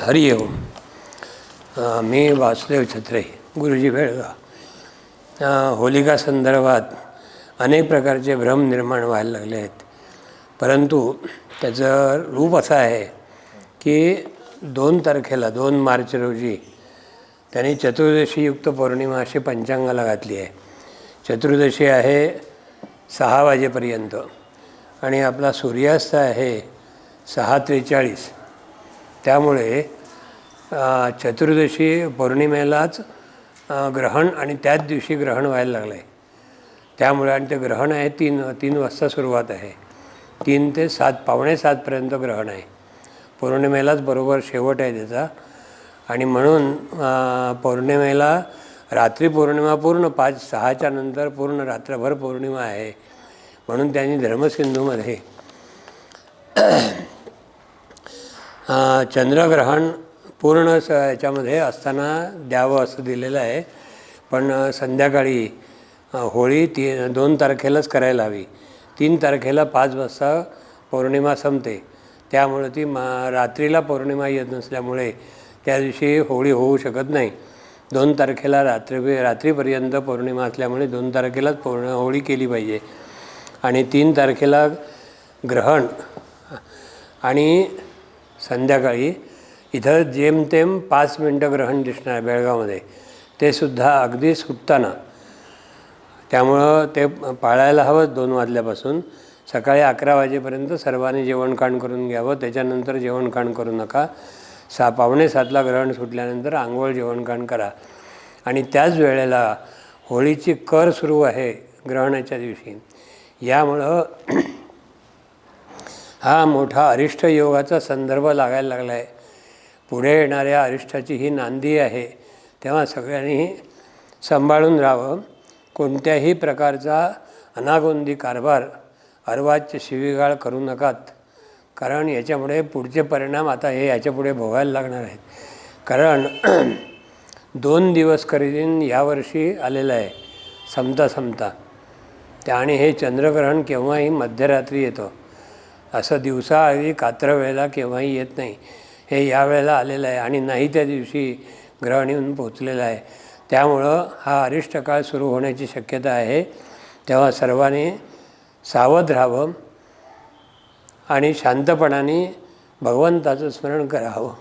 हरि ओम. मी वासुदेव छत्रे, गुरुजी बेळगाव. होलिका संदर्भात अनेक प्रकारचे भ्रम निर्माण व्हायला लागले आहेत, परंतु त्याचं रूप असं आहे की 2 तारखेला 2 मार्च रोजी त्यांनी चतुर्दशीयुक्त पौर्णिमा अशी पंचांगाला घातली आहे. चतुर्दशी आहे 6 वाजेपर्यंत आणि आपला सूर्यास्त आहे 6:43. त्यामुळे चतुर्दशी पौर्णिमेलाच ग्रहण आणि त्याच दिवशी ग्रहण व्हायला लागलं आहे. त्यामुळे आणि ते ग्रहण आहे 3 वाजता सुरुवात आहे. 3 ते 7 पावणे 7पर्यंत ग्रहण आहे. पौर्णिमेलाच बरोबर शेवट आहे त्याचा. आणि म्हणून पौर्णिमेला रात्री पौर्णिमा पूर्ण 5-6च्या नंतर पूर्ण रात्रभर पौर्णिमा आहे. म्हणून त्यांनी धर्मसिंधूमध्ये चंद्रग्रहण पूर्ण याच्यामध्ये असताना द्यावं असं दिलेलं आहे. पण संध्याकाळी होळी 2 तारखेलाच करायला हवी. 3 तारखेला 5 वाजता पौर्णिमा संपते. त्यामुळे ती रात्रीला पौर्णिमा येत नसल्यामुळे त्या दिवशी होळी होऊ शकत नाही. 2 तारखेला रात्रीपर्यंत पौर्णिमा असल्यामुळे 2 तारखेलाच होळी केली पाहिजे. आणि 3 तारखेला ग्रहण आणि संध्याकाळी इथं जेमतेम 5 मिनटं ग्रहण दिसणार बेळगावमध्ये, ते सुद्धा अगदी सुटताना. त्यामुळं ते पाळायला हवं. 2 वाजल्यापासून सकाळी 11 वाजेपर्यंत सर्वांनी जेवणखाण करून घ्यावं. त्याच्यानंतर जेवणखाण करू नका. पावणे 7ला ग्रहण सुटल्यानंतर आंघोळ जेवणखाण करा. आणि त्याच वेळेला होळीची कर सुरू आहे ग्रहणाच्या दिवशी. यामुळं हा मोठा अरिष्ट योगाचा संदर्भ लागायला लागला आहे. पुढे येणाऱ्या अरिष्टाची ही नांदी आहे. तेव्हा सगळ्यांनी सांभाळून राहावं. कोणत्याही प्रकारचा अनागोंदी कारभार अर्वाच्य शिवीगाळ करू नकात. कारण याच्यामुळे पुढचे परिणाम आता हे याच्यापुढे भोगायला लागणार आहेत. कारण 2 दिवस करीन यावर्षी आलेलं आहे संपता. आणि हे चंद्रग्रहण केव्हाही मध्यरात्री येतं. असं दिवसाआधी कात्र वेळेला केव्हाही येत नाही. हे यावेळेला आलेलं आहे आणि नाही त्या दिवशी ग्रहण येऊन पोचलेलं आहे. त्यामुळं हा अरिष्ट काळ सुरू होण्याची शक्यता आहे. तेव्हा सर्वांनी सावध राहावं आणि शांतपणाने भगवंताचं स्मरण करावं.